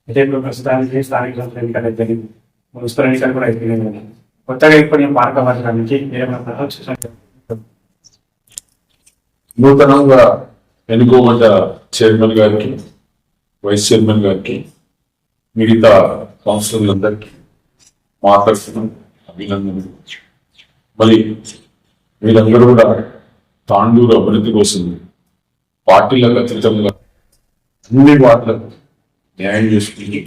అయితే ఇప్పుడు ప్రస్తుతానికి స్థానిక సంస్థల ఎన్నికలు అయితే మున్సిపల్ ఎన్నికలు కూడా అయిపోయినాయి కదా. కొత్తగా ఏర్పడిన పాలక వర్గానికి నూతనంగా ఎన్నుకోబడ్డ చైర్మన్ గారికి, వైస్ చైర్మన్ గారికి, మిగతా కౌన్సిలర్లందరికీ మా తరఫున అభినందనలు. మరి వీళ్ళందరూ కూడా తాండూరు అభివృద్ధి కోసం పార్టీలకు అతీతంగా అన్ని వార్డులకు న్యాయం చేసుకుని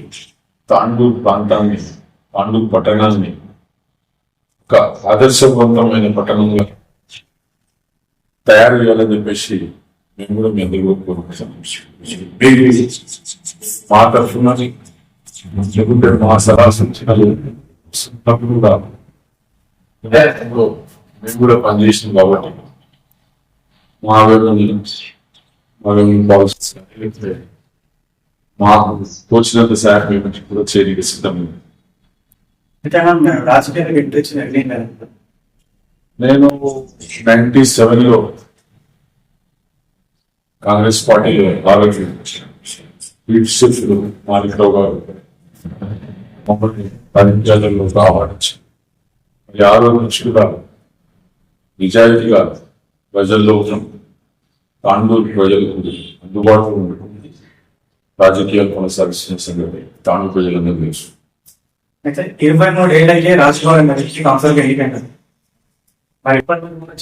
తాండూరు ప్రాంతాన్ని, తాండూరు పట్టణాన్ని ఒక ఆదర్శవంతమైన పట్టణంగా తయారు చేయాలని చెప్పేసి మేము కూడా మీ అందరూ కోరుకుంటున్నాం. మా తరఫున మా సలహా సూచనలు కూడా మేము కూడా పనిచేసినాం కాబట్టి మాకు తోచినంత సార్ మేము కూడా చేరిక సిద్ధమైంది. నేను 97లో కాంగ్రెస్ పార్టీలో మాణిక్రావు గారు మమ్మల్ని 10 జిల్లాల్లో ఆహ్వానించారు. మరి ఆ రోజు నుంచి కూడా నిజాయితీగా ప్రజల్లో తాండూరు ప్రజలకు అందుబాటులో ఉంటుంది రాజకీయాలు కొనసాగిస్తున్న సంగతి తాండూరు ప్రజలందరూ తెలుసు. అయితే 23 ఏళ్ళకే రాజకీయ కౌన్సిలర్గా ఎన్నికైనారు. మరి ఇప్పటి వరకు కూడా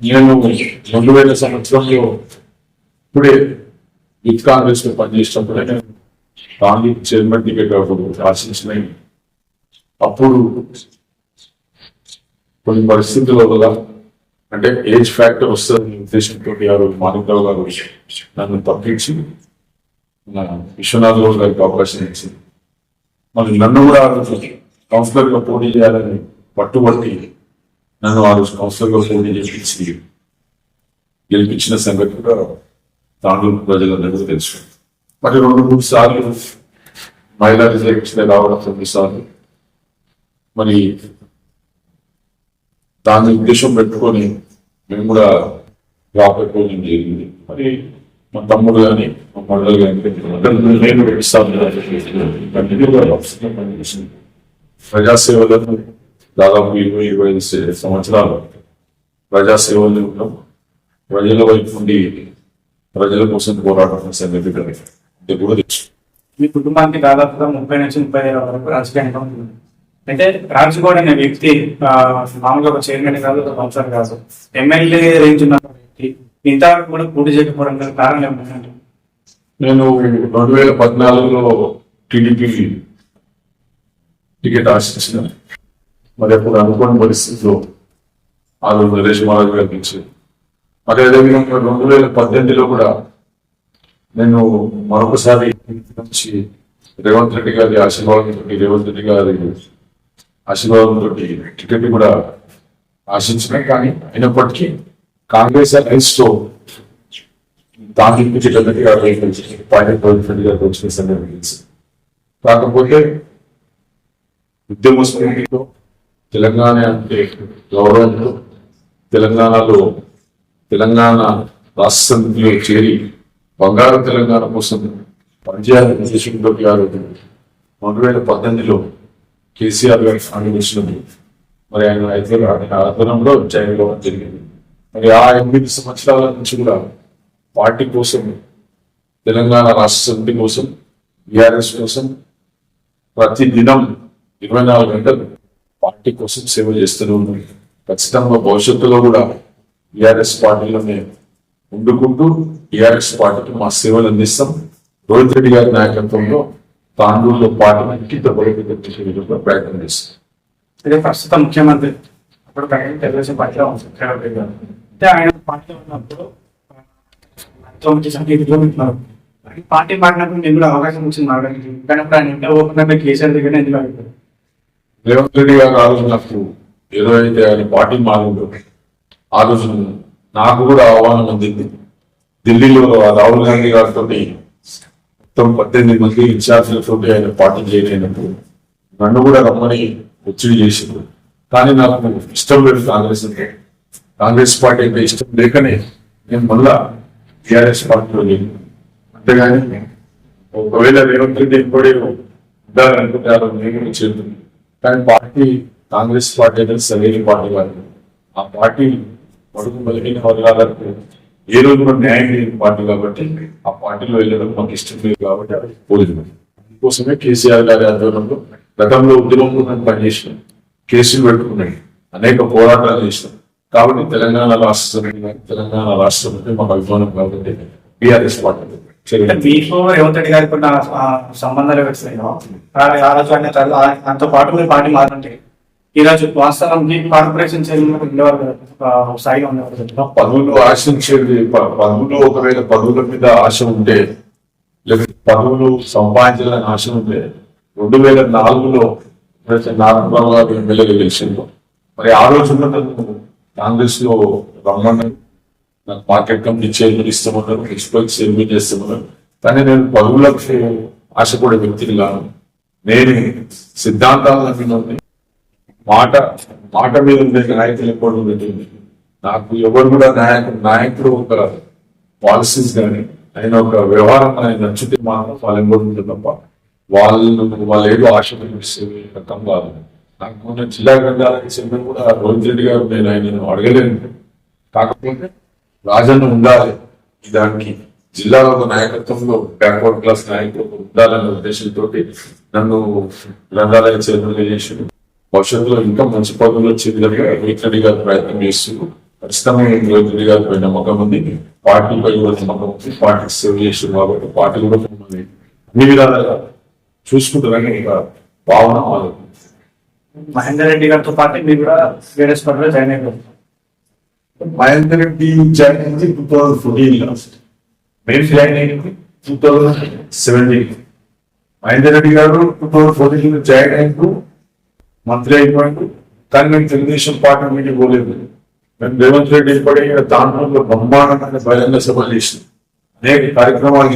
నేను 2000 సంవత్సరంలో ఇప్పుడే యూత్ కాంగ్రెస్ లో పనిచేసినప్పుడే నేను తాండూరు చైర్మన్ టికెట్ అప్పుడు ఆశించిన అప్పుడు కొన్ని పరిస్థితుల వల్ల అంటే ఏజ్ ఫ్యాక్టర్ వస్తుందని ఉద్దేశంతో ఆ రోజు మాణిక్రావు గారు నన్ను తప్పించి విశ్వనాథ్ రావు గారికి అవకాశం ఇచ్చింది. మరి నన్ను కూడా ఆ రోజు కౌన్సిలర్ గా పోటీ చేయాలని పట్టుబట్టి నన్ను ఆ రోజు కౌన్సిలర్ గా పోటీ చేయించి గెలిపించిన సంగతి కూడా తాండూరు ప్రజలందరికీ తెలుసు. మరి 2-3 సార్లు మహిళా రిజర్వేషన్ రావడం 9 సార్లు. మరి దాని ఉద్దేశం పెట్టుకొని మేము కూడా రాకపోవడం జరిగింది. మరి మా తమ్ముడు కానీ మా మడలు కానీ నేను ప్రజాసేవలను దాదాపు 20-25 సంవత్సరాలు ప్రజాసేవలు ఉన్నాం. ప్రజల వైపు నుండి ప్రజల కోసం పోరాటం సంగతి కూడా తెలుసు. మీ కుటుంబానికి దాదాపుగా 30 నుంచి 35 వరకు రాజకీయ అనుభవం ఉంది. అయితే రాజగౌడ్ అనే వ్యక్తి మామూలుగా ఒక చైర్మన్ కాదు, ఒక కౌన్సిలర్ కాదు, ఎమ్మెల్యే రేంజ్ ఉన్న వ్యక్తి ఇంతవరకు కూడా పోటీ చేయకపోవడం గల కారణం ఏమంటే నేను 2014లో టీడీపీ టికెట్ ఆశించిన మరి అప్పుడు అనుకోని పరిస్థితిలో ఆ రోజు నరేష్ మహారాజ్ గారి నుంచి అదేవిధంగా 2018లో కూడా నేను మరొకసారి నుంచి రేవంత్ రెడ్డి గారి ఆశీర్వాదంతో టికెట్ కూడా ఆశించిన. కానీ అయినప్పటికీ కాంగ్రెస్ అలయన్స్ తో దానికి వచ్చిన సందర్భం. కాకపోతే ఉద్యమ స్ఫూర్తితో తెలంగాణ అంటే గౌరవంతో తెలంగాణ రాష్ట్ర సమితిలో చేరి బంగారు తెలంగాణ కోసం పనిచేయాలని ఉద్దేశంతో 2018లో కేసీఆర్ గారి ఆందోళన మరి ఆయన ఆధ్వర్యంలో జాయిన్ అవ్వడం జరిగింది. మరి ఆ 8 సంవత్సరాల నుంచి కూడా పార్టీ కోసం, తెలంగాణ రాష్ట్ర సమితి కోసం, బీఆర్ఎస్ కోసం ప్రతి దినం 24 గంటలు పార్టీ కోసం సేవ చేస్తూనే ఉన్నాం. ఖచ్చితంగా భవిష్యత్తులో కూడా బీఆర్ఎస్ పార్టీలోనే ఉండుకుంటూ బీఆర్ఎస్ పార్టీకి మా సేవలు అందిస్తాం. రోహిత్ రెడ్డి గారి నాయకత్వంలో తాండూరులో పార్టీ విధంగా ప్రయత్నం చేస్తాం. అదే ప్రస్తుత ముఖ్యమంత్రి అప్పుడు తెలుగుదేశం పార్టీలో అంటే ఆయన పార్టీలో ఉన్నప్పుడు పార్టీ మారినప్పుడు నేను కూడా అవకాశం వచ్చింది మారడానికి. కానీ ఇప్పుడు ఆయన ఓపెన్ కేసీఆర్ దగ్గర ఎందుకు అయిపోయింది? రేవంత్ రెడ్డి గారు ఆ రోజు నాకు ఏదో అయితే ఆయన పార్టీ మారిందో ఆ రోజు నాకు కూడా ఆహ్వానం అందింది. ఢిల్లీలో రాహుల్ గాంధీ గారితో మొత్తం 18 మంది ఇన్ఛార్జీలతో ఆయన పార్టీ చేయలేనప్పుడు నన్ను కూడా రమ్మని ఒత్తిడి చేసింది. కానీ నాకు ఇష్టం లేదు కాంగ్రెస్ అంటే. కాంగ్రెస్ పార్టీ అంటే ఇష్టం లేకనే నేను మళ్ళా టీఆర్ఎస్ పార్టీలో లేను. అంతేగాని ఒకవేళ రేవంత్ రెడ్డి ఎప్పుడే ఉండాలనుకుంటారో నేను చేరుతుంది. కానీ పార్టీ కాంగ్రెస్ పార్టీ అనేది సరైన పార్టీ కాదు. ఆ పార్టీ పడుకు బలహీన వర్గాలకు ఏ రోజు కూడా న్యాయం లేని పార్టీ కాబట్టి ఆ పార్టీలో వెళ్ళడం మాకు ఇష్టం లేదు కాబట్టి అది పోలేదు. అందుకోసమే కేసీఆర్ గారి ఆధ్వర్యంలో గతంలో ఉద్యమంలో పనిచేసినాం, కేసులు పెట్టుకున్నాయి, అనేక పోరాటాలు చేసినాం. కాబట్టి తెలంగాణ రాష్ట్రం అంటే మాకు అభిమానం కాబట్టి బీఆర్ఎస్ పార్టీ మీకు రేవంత్ రెడ్డి గారికి ఉన్న సంబంధాలు దాంతో పాటు మీరు పార్టీ మారంటే ఈరోజు వాస్తవానికి కార్పొరేషన్ చైర్మన్ ఉండేవారు స్థాయిగా ఉండేవారు. పదవులు ఆశించేది పదవులు, ఒకవేళ పదవుల మీద ఆశ ఉంటే లేకపోతే పదవులు సంపాదించాలని ఆశ ఉంటే 2004లో నారాయణరావు గారు ఎమ్మెల్యేగా గెలిచిండు. మరి ఆ రోజుల్లో నన్ను కాంగ్రెస్ లో రమ్మని నాకు మార్కెట్ కమిటీ చైర్మన్ ఇస్తామన్నారు, ఎక్స్పర్ట్ చైర్మన్ చేస్తామన్నారు. కానీ నేను పదవులకు ఆశపడే వ్యక్తిని కాను. నేను సిద్ధాంతాలు నమ్మినోని, మాట మీద ఉండే నాయకులు ఎప్పుడు ఉంటుంది. నాకు ఎవరు కూడా నాయకుడు ఒక పాలసీస్ కానీ ఆయన ఒక వ్యవహారం ఆయన నచ్చితే మాత్రం వాళ్ళు ఎవరు ఉంటుంది తప్ప వాళ్ళు ఏదో ఆశ కనిపిస్తే రకం కాదు. నాకు మొన్న జిల్లా గ్రంథాలయ చైర్మన్ కూడా రోహిత్ రెడ్డి గారు నేను ఆయన అడగలేను. కాకపోతే రాజన్న ఉండాలి దానికి, జిల్లాలో ఒక నాయకత్వంలో బ్యాక్వర్డ్ క్లాస్ నాయకులు ఉండాలనే ఉద్దేశంతో నన్ను గ్రంథాలయ చైర్మన్ చేసి భవిష్యత్తులో ఇంకా మంచి పదవులు వచ్చే విధంగా రోహిత్ రెడ్డి గారు ప్రయత్నం చేస్తూ ఖచ్చితంగా రోహిత్ రెడ్డి గారి పైన నమ్మకం ఉంది, పార్టీపై కూడా నమ్మకం ఉంది. పార్టీకి సేవ చేస్తుంది కాబట్టి పార్టీ కూడా మిమ్మల్ని అన్ని విధాలుగా చూసుకుంటారని ఒక భావన ఆలోచన. మహేందర్ రెడ్డి గారితో పాటు మీరు కూడా వేరే పార్టీలో జాయిన్ అయిపోతారు. మహేందర్ రెడ్డి జాయిన్ అయింది 2014 మేము జాయిన్ అయింది 2017. మహేందర్ రెడ్డి గారు 2014 జాయిన్ అయింటూ మంత్రి అయిపోయింది. కానీ మేము తెలుగుదేశం పార్టీ మీటింగ్ పోలేదు. మేము రేవంత్ రెడ్డి ఇప్పుడే దాంట్లో బ్రహ్మాండమైన బహిరంగ సభలు చేసినాం, అనేక కార్యక్రమాలు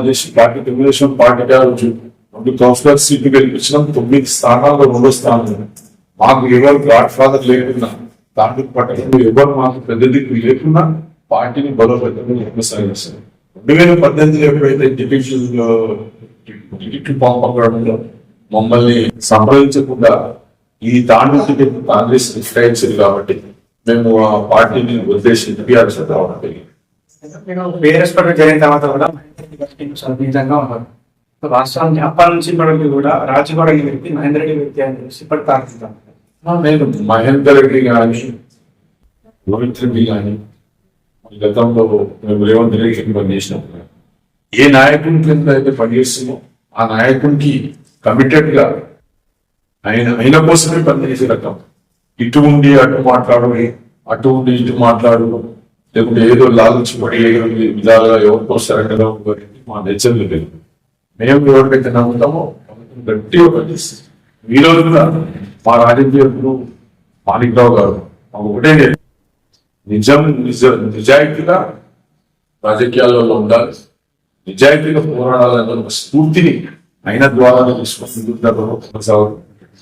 చేసి పార్టీ తెలుగుదేశం పార్టీ గారు 2 కౌన్సిలర్ సీట్లు గెలిపించడం, 9 స్థానాల్లో 2వ స్థానం. మాకు ఎవరు గాడ్ ఫాదర్ లేకున్నా, దాంట్లో పట్టణంలో ఎవరు మాకు పెద్ద దిక్కు లేకున్నా పార్టీని బలోపేతంగా కొనసాగిస్తారు. 2018 ఎప్పుడైతే టికెట్లు పంపడంలో మమ్మల్ని సంప్రదించకుండా ఈ తాండూ టికెట్ కాంగ్రెస్ కేటాయించింది కాబట్టి మేము ఆ పార్టీని ఉద్దేశించి టీఆర్ఎస్ రావడం జరిగింది. నేను బీఆర్ఎస్ పార్టీ జరిగిన తర్వాత కూడా నిజంగా ఉన్నారు. రాష్ట్రానికి అప్పటి నుంచి ఇప్పటికి కూడా రాజగౌడ వ్యక్తి, మహేందర్ రెడ్డి వ్యక్తి అని చెప్పి ఇప్పటికి తాకుతాను. నేను మహేందర్ రెడ్డి కానీ రోహిత్ రెడ్డి కానీ గతంలో మేము రేవంత్ రెడ్డికి పనిచేసినప్పుడు ఏ నాయకుని కింద అయితే పనిచేస్తున్నామో ఆ నాయకునికి కమిటెడ్ గా ఆయన కోసమే పనిచేసే రకం. ఇటు ఉండి అటు మాట్లాడు, అటు ఉండి ఇటు మాట్లాడు, లేకుంటే ఏదో లాలచి పడి విధాలుగా ఎవరికో సరైన మా నేచర్ లేదు. మేము ఎవరికైతే నమ్ముతామో గట్టిగా పనిచేస్తాం. ఈ రోజు కూడా మా రాజకీయంలో మాణిక్రావు గారు మాకు ఒకటే లేదు, నిజాయితీగా రాజకీయాలలో ఉండాలి, నిజాయితీగా పోరాడాలన్న ఒక స్ఫూర్తిని ఆయన ద్వారా తీసుకుంటున్నారు.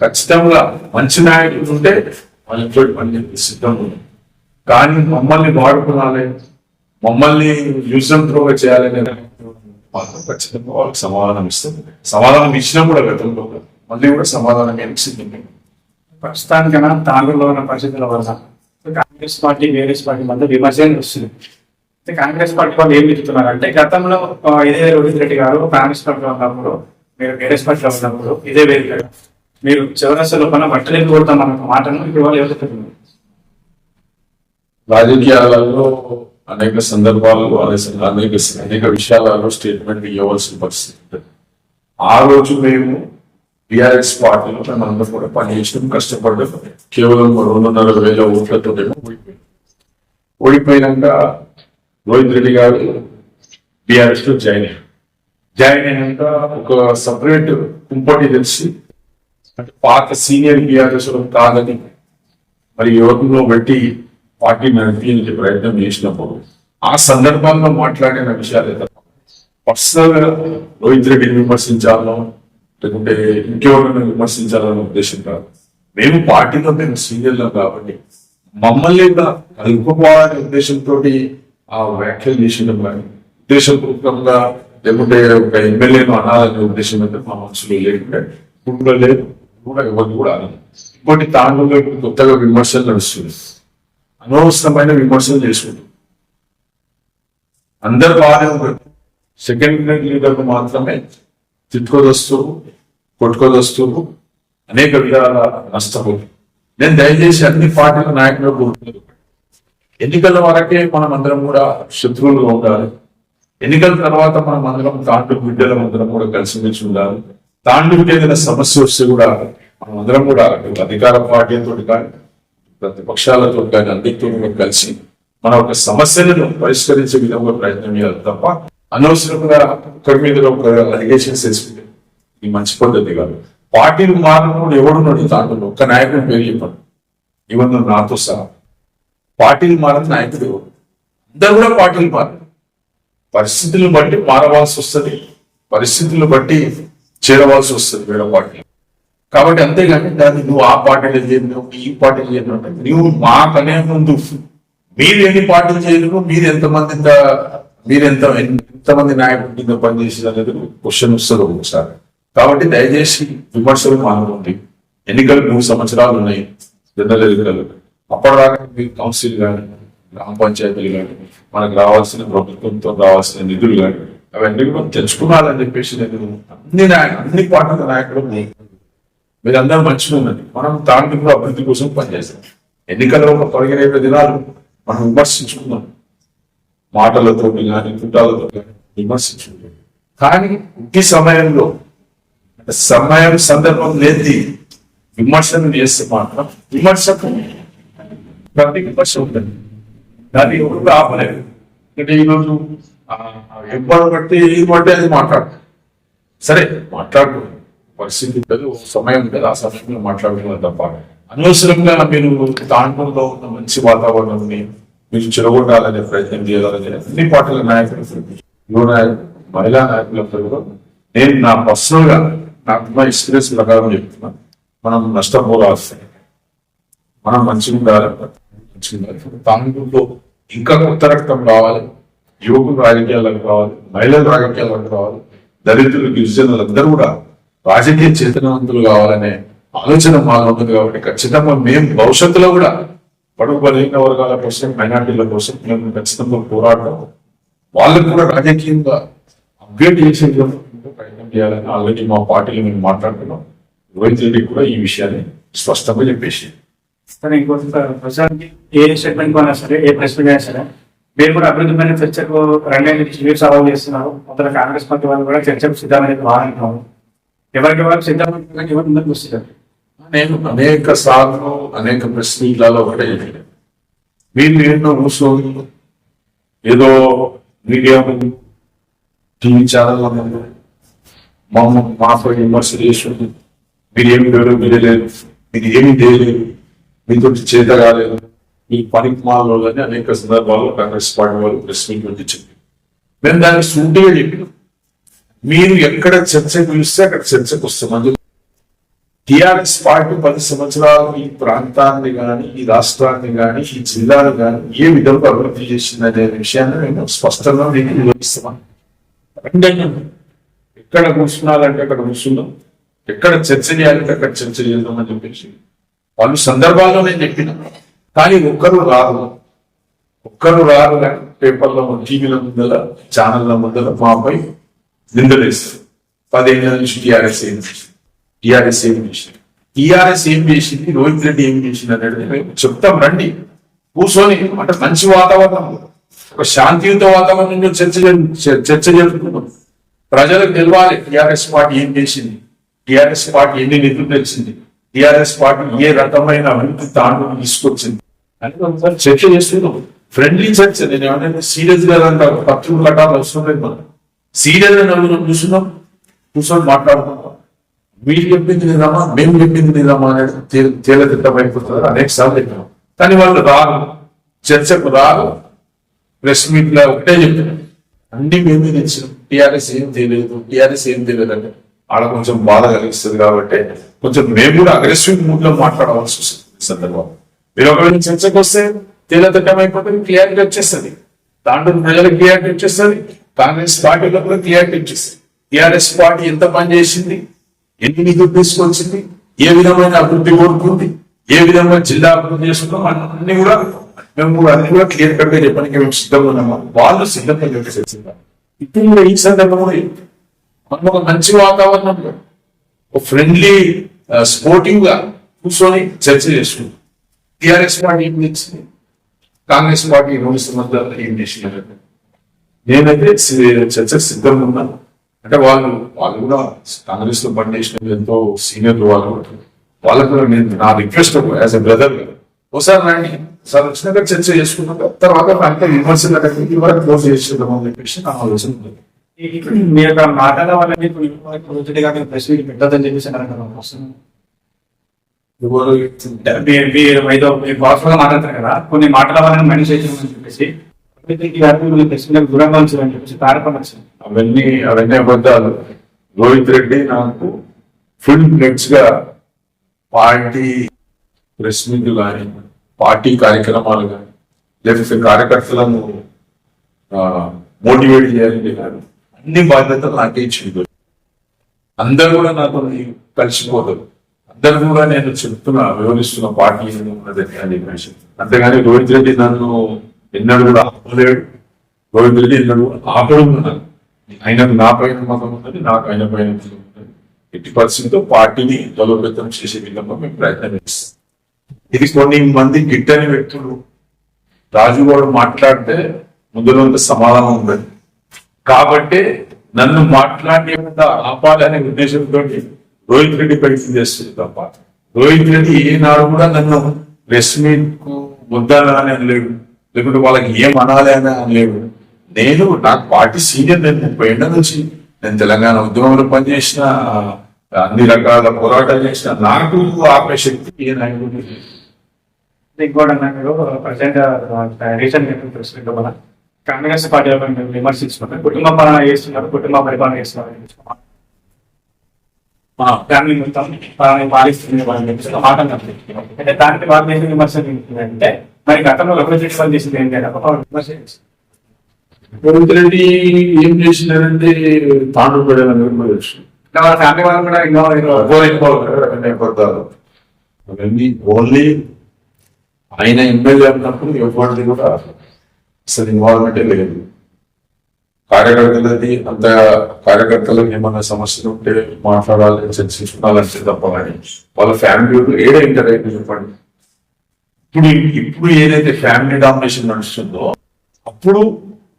ఖచ్చితంగా మంచి నాయకులు ఉంటే వాళ్ళతో పనిచేసే సిద్ధం ఉంది. కానీ మమ్మల్ని వాడుకోవాలి, మమ్మల్ని యూజన్ త్రోగా చేయాలనే మాత్రం ఖచ్చితంగా వాళ్ళకి సమాధానం ఇస్తుంది. సమాధానం ఇచ్చినా కూడా గతంలో మళ్ళీ కూడా సమాధానం సిద్ధం. ప్రస్తుతానికైనా తాండూరులో ఉన్న పరిస్థితుల వల్ల కాంగ్రెస్ పార్టీ వేరేస్ పార్టీ మధ్య విమర్శలు వస్తుంది. కాంగ్రెస్ పార్టీ వాళ్ళు ఏం చెప్తున్నారు అంటే, గతంలో ఇదే రోహిత్ రెడ్డి గారు కాంగ్రెస్ పార్టీలో ఉన్నప్పుడు, మీరు వేరేస్ పార్టీలో ఉన్నప్పుడు ఇదే వేదిక మీరు చివరసలు పైన బట్టలు కొడతాం అన్న మాటను ఇప్పుడు వాళ్ళు ఎవరు చెప్తున్నారు? రాజకీయాలలో అనేక సందర్భాలలో అనేక విషయాలలో స్టేట్మెంట్ ఇవ్వవలసిన పరిస్థితి. ఆ రోజు మేము టిఆర్ఎస్ పార్టీలో మేమందరూ కూడా పనిచేయడం కష్టపడ్డాం. కేవలం 2,500,000 ఓట్లతో ఓడిపోయినాక రోహిత్ రెడ్డి గారు టిఆర్ఎస్ లో జాయిన్ అయినాక ఒక సపరేట్ కుంపటి తెలిసి అంటే పాత సీనియర్ టిఆర్ఎస్ కాదని మరి ఎవరిలో పెట్టి పార్టీ నడిపించే ప్రయత్నం చేసినప్పుడు ఆ సందర్భంలో మాట్లాడిన విషయాలే తప్ప పర్సనల్ గా రోహిత్ రెడ్డిని విమర్శించాలో లేకుంటే ఇంకెవరైనా విమర్శించాలన్న ఉద్దేశం కాదు. మేము పార్టీలో మేము సీనియర్లం కాబట్టి మమ్మల్ని కూడా కలుపుకోవాలనే ఉద్దేశంతో ఆ వ్యాఖ్యలు చేసిన కానీ ఉద్దేశపూర్వకంగా లేకుంటే ఒక ఎమ్మెల్యేను అనాలనే ఉద్దేశం అయితే మా మనసులో లేకుంటే ఇప్పుడు లేదు కూడా ఎవరిని కూడా అనదు. ఇంకోటి తాండూలో ఇప్పుడు కొత్తగా విమర్శలు నడుస్తుంది, అనవసరమైన విమర్శలు చేసుకుంటారు. అందరు బాగానే ఉంటారు, సెకండ్ లీడర్లు మాత్రమే తిట్టుకోదొస్తారు, కొట్టుకోదొస్తారు, అనేక విధాల నష్టపోతుంది. నేను దయచేసి అన్ని పార్టీల నాయకులు కోరుతున్నాను, ఎన్నికల వరకే మనం అందరం కూడా శత్రువులుగా ఉండాలి. ఎన్నికల తర్వాత మనం అందరం తాండూ బిడ్డల అందరం కూడా కలిసిమెలిసి ఉండాలి. తాండూకి ఏదైనా సమస్య వస్తే కూడా మనం అందరం కూడా అధికార పార్టీలతో కానీ ప్రతిపక్షాలతో కానీ అన్నిటితో కూడా కలిసి మన ఒక సమస్యలను పరిష్కరించే విధంగా ప్రయత్నం చేయాలి తప్ప అనవసరంగా ఒకరి మీద ఒక అలిగేషన్స్ వేసుకుంటే ఇది మంచి పద్ధతి కాదు. పార్టీలు మారినప్పుడు ఎవడున్నాడు తాండూలో ఒక్క నాయకుడు పేరు చెప్పండి, ఈవెన్ నాతో సహా. పార్టీలు మారిన నాయకుడు అందరూ కూడా పార్టీలు మారారు, పరిస్థితులను బట్టి మారవలసి వస్తుంది, పరిస్థితులను బట్టి చేరవలసి వస్తుంది వేరే పార్టీ. కాబట్టి అంతేగాని దాన్ని నువ్వు ఆ పార్టీలో చేరినావు, ఈ పార్టీలో చేరినావు అంటే నువ్వు మాకనే ముందు మీరు ఎన్ని పార్టీలు చేయరు, మీరు ఎంతమంది నాయకుల కింద పనిచేసి అనేది క్వశ్చన్ వస్తుంది ఒకసారి. కాబట్టి దయచేసి విమర్శలు మానుకోండి. ఎన్నికలు 3 సంవత్సరాలు ఉన్నాయి, జనరల్ ఎన్నికలు. అప్పటిదాకా మీరు కౌన్సిల్ కానీ గ్రామ పంచాయతీలు కానీ మనకు రావాల్సిన ప్రభుత్వంతో రావాల్సిన నిధులు కానీ అవన్నీ కూడా తెచ్చుకున్నారని చెప్పేసి నేను అన్ని పార్టీల నాయకులు మీరందరూ మంచిగా ఉన్నది. మనం తాండూలో అభివృద్ధి కోసం పనిచేస్తాం. ఎన్నికల్లో ఒక 15 దినాలు మనం విమర్శించుకున్నాం, మాటలతో కానీ చుట్టాలతో కానీ విమర్శించుకున్నాం. కానీ ఈ సమయంలో సందర్భం లేని విమర్శను చేస్తే మాత్రం విమర్శకు ప్రతి విమర్శ ఉంటుంది, దాన్ని ఎవరు ఆపలేదు. అంటే ఈరోజు ఎప్పుడు బట్టి ఏది పడితే అది మాట్లాడు, సరే మాట్లాడుకో, పరిస్థితి ఉంటుంది, ఒక సమయం ఉంటుంది, ఆ సమయంలో మాట్లాడుకున్నారు తప్ప అనవసరంగా మీరు తాండూలో ఉన్న మంచి వాతావరణాన్ని మీరు చెరగొట్టాలనే ప్రయత్నం చేయాలనే అన్ని పార్టీల నాయకులు, యువ నాయకులు, మహిళా నాయకులందరూ కూడా నేను నా పర్సనల్ గా నాకున్న ఎక్స్పీరియన్స్ ప్రకారం చెప్తున్నా, మనం నష్టపోరాల్సి, మనం మంచిగా ఉండాలి. తాండూలో ఇంకా కొత్త రక్తం రావాలి, యువకులు రాజకీయాలకు రావాలి, మహిళలు రాజకీయాలకు రావాలి, దళితులు గిరిజనులు అందరూ కూడా రాజకీయ చైతన్యవంతులు కావాలనే ఆలోచన మాలో ఉంటుంది. కాబట్టి ఖచ్చితంగా మేము భవిష్యత్తులో కూడా బడుగు బలహీన వర్గాల కోసం, మైనార్టీల కోసం మేము ఖచ్చితంగా పోరాడతాం. వాళ్ళకు కూడా రాజకీయంగా అప్డేట్ చేసే ప్రయత్నం చేయాలని ఆల్రెడీ మా పార్టీలో మేము మాట్లాడుతున్నాం. రోహిత్ రెడ్డికి కూడా ఈ విషయాన్ని స్పష్టంగా చెప్పేసి సరే. ఇంకోటి ప్రజలకి ఏ స్టేట్మెంట్ కొన్నా సరే, ఏ ప్రెస్ మీట్ అయినా సరే, మీరు కూడా అభివృద్ధి పైన చర్చకు రండి మీరు సవాల్ చేస్తున్నారు. మొదట కాంగ్రెస్ పార్టీ వాళ్ళు కూడా చర్చకు సిద్ధమైనది బాగుంటున్నాము. ఎవరికి సిద్ధమైన ఎవరు ముందుకు వస్తున్నారు. నేను అనేక సార్లు అనేక ప్రెస్ మీట్లలో ఒకటే చెప్పాను, మీరు ఎన్నో కూర్చొని ఏదో మీడియా ముందు, టీవీ ఛానల్ ముందు మాపై విమర్శ చేసి మీరు ఏమి లేరు, మీరే లేదు, మీరు ఏమి చేయలేదు, మీతో చేత కాలేదు, ఈ పరిమాణంలో అనేక సందర్భాల్లో కాంగ్రెస్ పార్టీ వాళ్ళు ప్రెస్ మీట్ వచ్చింది. మేము దాన్ని సూటిగా చెప్పినాం, మీరు ఎక్కడ చర్చకు పిలిస్తే అక్కడ చర్చకు వస్తాం. టిఆర్ఎస్ పార్టీ 10 సంవత్సరాలు ఈ ప్రాంతాన్ని కానీ, ఈ రాష్ట్రాన్ని కానీ, ఈ జిల్లాను కానీ ఏ విధంగా అభివృద్ధి చేసిందనే విషయాన్ని మేము స్పష్టంగా మీకు వివరిస్తాం. ఎక్కడ కూర్చున్నారంటే అక్కడ కూర్చున్నాం, ఎక్కడ చర్చ చేయాలంటే అక్కడ చర్చ చేద్దామని చెప్పేసి వాళ్ళు సందర్భాల్లో నేను చెప్పిన. కానీ ఒక్కరు రారు కానీ పేపర్ల టీవీల ముందర, ఛానళ్ల ముందర మాపై నిందలేస్తారు. 10 ఏళ్ళ నుంచి టీఆర్ఎస్ ఏం చేసింది, రోహిత్ రెడ్డి ఏం చేసింది అనేది చెప్తాం. రండి కూర్చొని, అంటే మంచి వాతావరణం, ఒక శాంతియుత వాతావరణంలో చర్చ జరుపుకుంటాం. ప్రజలకు తెలవాలి టిఆర్ఎస్ పార్టీ ఏం చేసింది, టిఆర్ఎస్ పార్టీ ఎన్ని నిధులు తెచ్చింది, టిఆర్ఎస్ పార్టీ ఏ రకమైన అభివృద్ధి తాండూలు తీసుకొచ్చింది అని ఒకసారి చర్చ చేస్తున్నాం. ఫ్రెండ్లీ చర్చ. నేను ఏమైనా సీరియస్ గా పత్రికలు కట్టాలి అవసరం లేదు. మనం సీరియస్ గా నలుగురు కూర్చొని మాట్లాడుకుంటాం. మీరు చెప్పింది నిజమా, మేము చెప్పింది నిజమా అనేది తేలతిట్టమైపోతుంది. అనేక సార్లు చెప్పాం, కానీ వాళ్ళు రారు, చర్చకు రారు. ప్రెస్ మీట్ లో ఒకటే చెప్పారు, అన్ని మేమే తెచ్చినాం, టిఆర్ఎస్ ఏం తెలియదు అంటే ఆడ కొంచెం బాధ కలిగిస్తుంది. కాబట్టి కొంచెం మేము కూడా అగ్రెసివ్ మూడ్ లో మాట్లాడవలసి వస్తుంది ఈ సందర్భం. మీరు ఒకవేళ చర్చకు వస్తే తేలతట్టం అయిపోతుంది, క్లియారిటీ వచ్చేస్తుంది. దాంట్లో ప్రజలకు క్లియారిటీ వచ్చేస్తుంది, కాంగ్రెస్ పార్టీలో కూడా క్లియారిటీ వచ్చేస్తుంది. టిఆర్ఎస్ పార్టీ ఎంత పని చేసింది, ఎన్ని నిధులు తీసుకొచ్చింది, ఏ విధమైన అభివృద్ధి కోరుకుంది, ఏ విధంగా జిల్లా అభివృద్ధి చేసుకున్నాం అన్ని కూడా అన్ని కూడా క్లియర్ కట్ గా చెప్పడానికి మేము సిద్ధంగా ఉన్నాము. వాళ్ళు సిద్ధంగా చెప్పేసేసిందా. ఇప్పుడు కూడా ఈ సందర్భంలో మనం ఒక మంచి వాతావరణంలో ఒక ఫ్రెండ్లీ స్పోర్టివ్ గా కూర్చొని చర్చ చేసుకుంటాం. టిఆర్ఎస్ పార్టీ ఏం చేసింది, కాంగ్రెస్ పార్టీ ఏం చేసినారు. నేనైతే చర్చకు సిద్ధంగా ఉన్నాను. అంటే వాళ్ళు కూడా కాంగ్రెస్ లో పనిచేసిన ఎంతో సీనియర్లు వాళ్ళకు కూడా నేను నా రిక్వెస్ట్ యాజ్ ఎ బ్రదర్ ఒకసారి రండి, సార్ వచ్చినాక చర్చ చేసుకున్నాక తర్వాత అంత విమర్శలు వరకు క్లోజ్ చేసేద్దాం అని చెప్పేసి నా ఆలోచన ఉంది. మీ యొక్క మాటల వల్ల మీకు ప్రెస్ మీట్ పెట్టదని చెప్పేసి మీరు మాట్లాడతారు కదా, కొన్ని మాటల వల్ల మైనస్ చేసామని చెప్పేసి దూరంగా ఉంచాలని చెప్పేసి ప్రారంభం. అవన్నీ అబద్ధాలు. రోహిత్ రెడ్డి నాకు ఫుల్ ఫ్లెడ్జ్ గా పార్టీ ప్రెస్ మీట్లు కానీ, పార్టీ కార్యక్రమాలు కానీ, లేకపోతే కార్యకర్తలను మోటివేట్ చేయాలని కానీ అన్ని బాధ్యతలు నాకే ఇచ్చింది. అందరు కూడా నాతో కలిసిపోతారు, అందరు కూడా నేను చెప్తున్నా వివరిస్తున్న పార్టీ ఉన్నది అని చెప్పేసి. అంతేగాని రోహిత్ రెడ్డి నన్ను ఎన్నడూ కూడా ఆపలేడు, రోహిత్ రెడ్డి ఎన్నడూ ఆపడం ఉన్నాను. ఆయనకు నా పైన నమ్మకం ఉన్నది, నాకు ఆయన పైన నమ్మకం ఉన్నది. ఎట్టి పరిస్థితితో పార్టీని బలోపేతం చేసే విధంగా మేము ప్రయత్నం చేస్తాం. ఇది కొన్ని మంది గిట్టని వ్యక్తులు రాజుగౌడ్ మాట్లాడితే ముందులో సమాధానం ఉండదు కాబట్టి నన్ను మాట్లాడే ఆపాలనే ఉద్దేశంతో రోహిత్ రెడ్డి ప్రయత్నం చేస్తుంది తప్ప రోహిత్ రెడ్డి ఏనాడు కూడా నన్ను ప్రెస్ మీట్ కు వద్దాలని అనలేడు, లేకుంటే వాళ్ళకి ఏం అనాలి అని అనలేడు. నేను నాకు పార్టీ సీనియర్, నేను 30 ఏళ్ల నుంచి నేను తెలంగాణ ఉద్యమంలో పనిచేసిన, అన్ని రకాల పోరాటాలు చేసిన, నాకు ఆపే శక్తి ఏ నాయకుడు. ఇంకోటి మీరు ప్రజెంట్ రీసెంట్ ప్రెసిడెంట్ మన కాంగ్రెస్ పార్టీ విమర్శించుకున్నారు, కుటుంబ పాలన చేస్తున్నారు, కుటుంబ పరిపాలన చేస్తున్నారు, ఫ్యామిలీ మొత్తం పాలిస్తుంది మాట. అంటే దానికి వాళ్ళు చేసిన విమర్శ అంటే మరి గతంలో రిప్రజెంట్ వాళ్ళు చేసింది ఏంటి విమర్శ. రోహిత్ రెడ్డి ఏం చేసినారంటే తాండ్రు పడేదని వాళ్ళ ఫ్యామిలీ వాళ్ళు కూడా పడతారు. అవన్నీ ఓన్లీ ఆయన ఎమ్మెల్యే అన్నప్పుడు ఎవరిది కూడా అసలు ఇన్వాల్వ్మెంట్ లేదు. కార్యకర్తలది అంత కార్యకర్తలకు ఏమన్నా సమస్యలు ఉంటే మాట్లాడాలి, చర్చించుకోవాలంటే తప్ప కానీ వాళ్ళ ఫ్యామిలీ ఏడే ఇంటర్ అయితే చెప్పండి. ఇప్పుడు ఏదైతే ఫ్యామిలీ డామినేషన్ నడుస్తుందో అప్పుడు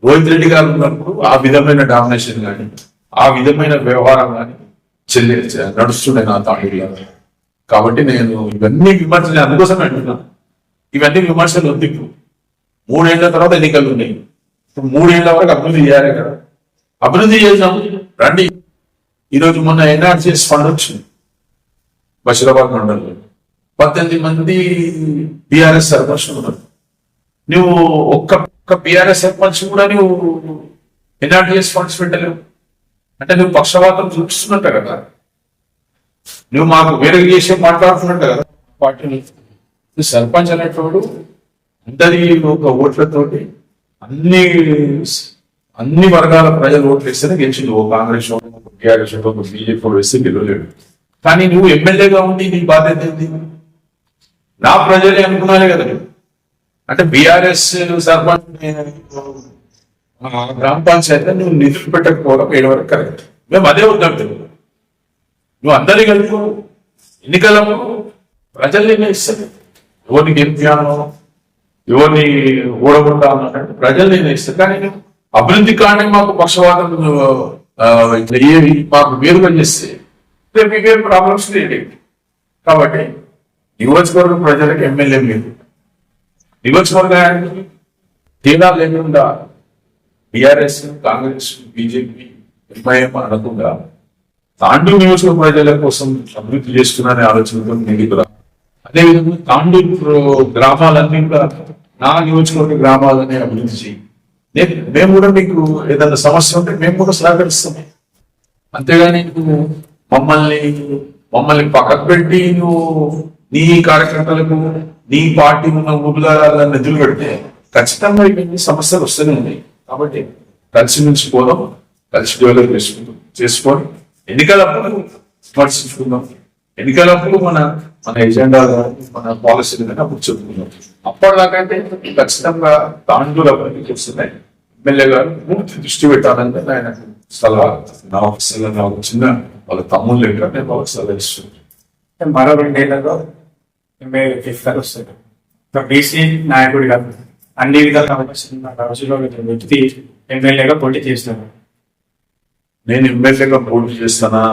రోహిత్ రెడ్డి గారు ఉన్నప్పుడు ఆ విధమైన డామినేషన్ కానీ ఆ విధమైన వ్యవహారం కానీ నడుస్తుండే నా తాండ్రులో. కాబట్టి నేను ఇవన్నీ విమర్శలు అందుకోసమే అంటున్నాను. ఇవన్నీ విమర్శలు ఉంది. ఇప్పుడు 3 ఏళ్ల తర్వాత ఎన్నికలు ఉన్నాయి. ఇప్పుడు 3 ఏళ్ల వరకు అభివృద్ధి చేయాలి కదా, అభివృద్ధి చేసాము రండి. ఈరోజు మొన్న ఎన్ఆర్సీఎస్ ఫండ్ వచ్చింది బషీరాబాద్ మండలంలో 18 మంది బీఆర్ఎస్ సర్పంచ్ ఉన్నారు. నువ్వు ఒక్క బీఆర్ఎస్ సర్పంచ్ కూడా నువ్వు ఎన్ఆర్టీఎస్ ఫండ్స్ పెట్టలేవు అంటే నువ్వు పక్షవాతం చూపిస్తున్నట్ట కదా, నువ్వు మాకు వేరే విషయం మాట్లాడుతున్నట్టు కదా. పార్టీని సర్పంచ్ అనేటోడు అందరి ఒక ఓట్లతోటి అన్ని వర్గాల ప్రజలు ఓట్లు వేస్తేనే గెలిచింది. ఓ కాంగ్రెస్ టీఆర్ఎస్ ఒక బీజేపీ వేస్తే గెలవలేడు. కానీ నువ్వు ఎమ్మెల్యేగా ఉండి నీ బాధ్యత ఏంటి? నా ప్రజలే అనుకున్నానే కదా నువ్వు. అంటే బీఆర్ఎస్ సర్పంచ్ గ్రామ పంచాయతీ నువ్వు నిధులు పెట్టకపోవడం 7 వరకు కరెక్ట్. మేము అదే వద్దాం. నువ్వు అందరి కలిపి ఎన్నికలను ప్రజలు నిర్ణయిస్తారు. ఎవరిని గెలిపానో ఎవరిని ఓడగొట్టాలంటే ప్రజలు నిర్ణయిస్తారు. కానీ నువ్వు అభివృద్ధి కానీ మాకు పక్షవాతం ఏవి మాకు వేరుగా చేస్తే రేపు ప్రాబ్లమ్స్ లేదు. కాబట్టి నియోజకవర్గ ప్రజలకు ఎమ్మెల్యే లేదు, నియోజకవర్గానికి తేడా లేకుండా టిఆర్ఎస్ కాంగ్రెస్ బీజేపీ ఎంఐఎం అనకుండా తాండూరు నియోజకవర్గ ప్రజల కోసం అభివృద్ధి చేస్తున్నారనే ఆలోచనతో నేను రా. అదేవిధంగా తాండూరు గ్రామాలన్నీ కూడా నా నియోజకవర్గ గ్రామాలనే అభివృద్ధి చేయి. మేము కూడా మీకు ఏదైనా సమస్య ఉంటే మేము కూడా సహకరిస్తాం. అంతేగాని నువ్వు మమ్మల్ని పక్కకు పెట్టి నువ్వు నీ కార్యకర్తలకు నీ పార్టీ ఉన్న ఊళ్ళ నిధులు పెడితే ఖచ్చితంగా ఇవన్నీ సమస్యలు వస్తూనే ఉన్నాయి. కాబట్టి కలిసిమెలిసి పోదాం, కలిసి డెవలప్ చేసుకొని ఎన్నికలప్పుడు విమర్శించుకుందాం. ఎన్నికలప్పుడు మన ఎజెండా మన పాలసీలు కానీ అప్పుడు చెప్పుకుందాం. అప్పటిదాకంటే ఖచ్చితంగా దాంట్లో అభివృద్ధికి వస్తున్నాయి. ఎమ్మెల్యే గారు పూర్తి దృష్టి పెట్టాలంటే ఆయన సలహా నా ఆఫీసులో నాకు చిన్న వాళ్ళ తమ్ముళ్ళు లెక్క నేను వాళ్ళకి సలహా ఇస్తున్నాను. మరో 2 ఏళ్లలో ఎమ్మెల్యే ఫిఫ్త్ వస్తుంది. ఒక బీసీ నాయకుడిగా అన్ని విధాలుగా అవకాశం ఉన్న రాజులో వ్యక్తి ఎమ్మెల్యేగా పోటీ చేస్తారు. నేను ఎమ్మెల్యేగా పోటీ చేస్తానా,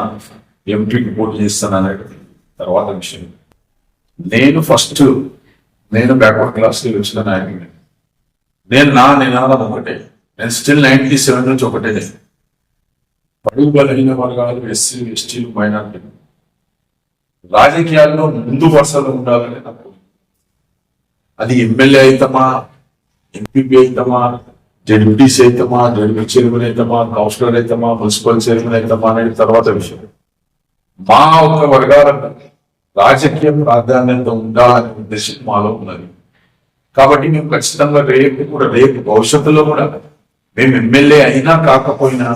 ఎంపీకి పోటీ చేస్తానా అనేది తర్వాత విషయం. నేను బ్యాక్వర్డ్ క్లాస్ కి వచ్చిన నాయకుడిని. నేను నినాదం ఒకటే. నేను స్టిల్ 97 నుంచి ఒకటే. పడుగు బలహీన వర్గాలు, ఎస్సీ ఎస్టీలు, మైనార్టీలు రాజకీయాల్లో ముందు వరుసలో ఉండాలని నాకు. అది ఎమ్మెల్యే అయితమా, ఎంపీపీ అయితమా, జడ్పీసీ అయితమా, జడ్పీ చైర్మన్ అయితమా, కౌన్సిలర్ అయితమా, మున్సిపల్ చైర్మన్ అయితమా అనేది తర్వాత విషయం. మా ఒక్క వర్గాలకు రాజకీయం ప్రాధాన్యత ఉండాలనే ఉద్దేశం మాలో ఉన్నది. కాబట్టి మేము ఖచ్చితంగా రేపు భవిష్యత్తులో కూడా మేము ఎమ్మెల్యే అయినా కాకపోయినా,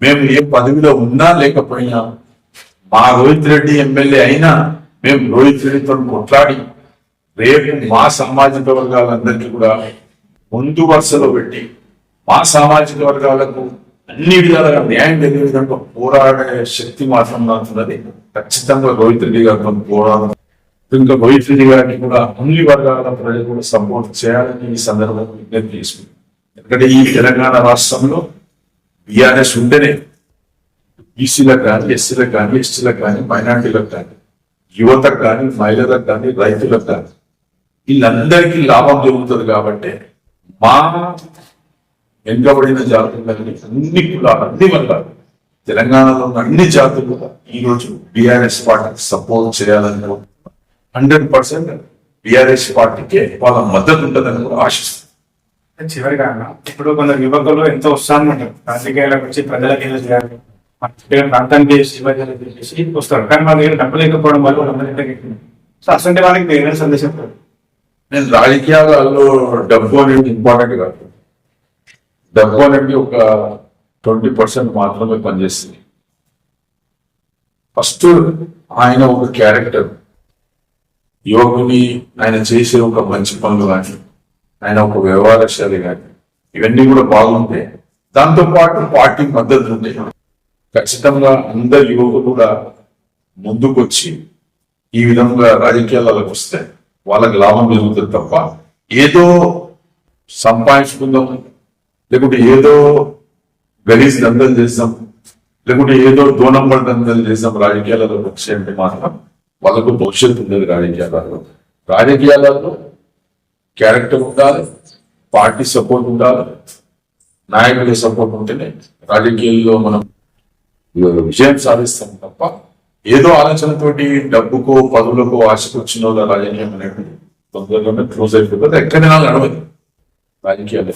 మేము ఏ పదవిలో ఉన్నా లేకపోయినా, మా రోహిత్ రెడ్డి ఎమ్మెల్యే అయినా మేము రోహిత్ రెడ్డితో కొట్లాడి రేపు మా సామాజిక వర్గాలందరికీ కూడా ముందు వరుసలో పెట్టి మా సామాజిక వర్గాలకు అన్ని విధాలుగా న్యాయం జరిగే విధంగా పోరాడే శక్తి మాత్రం నాకున్నది. ఖచ్చితంగా రోహిత్ రెడ్డి గారితో పోరాడడం, ఇంకా రోహిత్ రెడ్డి గారిని కూడా అన్ని వర్గాల ప్రజలు కూడా సపోర్ట్ చేయాలని ఈ సందర్భంగా విజ్ఞప్తి చేసుకుంది. ఎందుకంటే ఈ తెలంగాణ రాష్ట్రంలో బీఆర్ఎస్ ఉంటేనే బీసీలకు కానీ, ఎస్సీలకు కానీ, ఎస్టీలకు కానీ, మైనార్టీలకు కానీ, యువతకు కానీ, మహిళలకు కానీ, రైతులకు కానీ వీళ్ళందరికీ లాభం జరుగుతుంది. కాబట్టి మా వెనుకబడిన జాతులన్నీ అన్ని కులాలు, అన్ని వర్గాలు, తెలంగాణలో ఉన్న అన్ని జాతులు ఈ రోజు బీఆర్ఎస్ పార్టీకి సపోర్ట్ చేయాలని 100% బీఆర్ఎస్ పార్టీకే వాళ్ళ మద్దతు ఉంటుందని కూడా ఆశిస్తుంది. చివరిగా ఇప్పుడు కొందరు యువకులు ఎంతో ఉత్సాహంగా ఉంటారు. రాజకీయాలకు వచ్చి ప్రజలకు ఏదో చేయాలి, మన ప్రాంతానికి సేవ చేసి వస్తారు. కానీ వాళ్ళ దగ్గర డబ్బు లేకపోవడం వల్ల వాళ్ళందరికీ సో అసలు వాళ్ళకి మీరు సందేశం. నేను రాజకీయాలలో డబ్బు అనేది ఇంపార్టెంట్ కాదు. డబ్బు అనేది ఒక 20% మాత్రమే పనిచేస్తుంది. ఫస్ట్ ఆయన ఒక క్యారెక్టర్, యువకుని ఆయన చేసే ఒక మంచి పనులు కానీ, ఆయన ఒక వ్యవహార శైలి కానీ, ఇవన్నీ కూడా బాగుంటే దాంతో పాటు పార్టీ మద్దతు ఉంది. ఖచ్చితంగా అందరు యువకులు కూడా ముందుకొచ్చి ఈ విధంగా రాజకీయాలకు వస్తే వాళ్ళకి లాభం జరుగుతుంది తప్ప ఏదో సంపాదించుకుందాం, లేకుంటే ఏదో గలీజ్ దందలు చేస్తాం, లేకుంటే ఏదో దోనంబడి దందలు చేస్తాం రాజకీయాలలో వచ్చేయంటే మాత్రం వాళ్ళకు భవిష్యత్తు ఉండదు. రాజకీయాలలో క్యారెక్టర్ ఉండాలి, పార్టీ సపోర్ట్ ఉండాలి, నాయకుల సపోర్ట్ ఉంటేనే రాజకీయాల్లో మనం విజయం సాధిస్తాం తప్ప ఏదో ఆలోచనతోటి డబ్బుకో పదవులకో ఆశకు వచ్చిన వాళ్ళ రాజకీయం అనేది తొందరలోనే క్లోజ్ అయిపోతుంది. ఎక్కడైనా నడవదు రాజకీయాలు.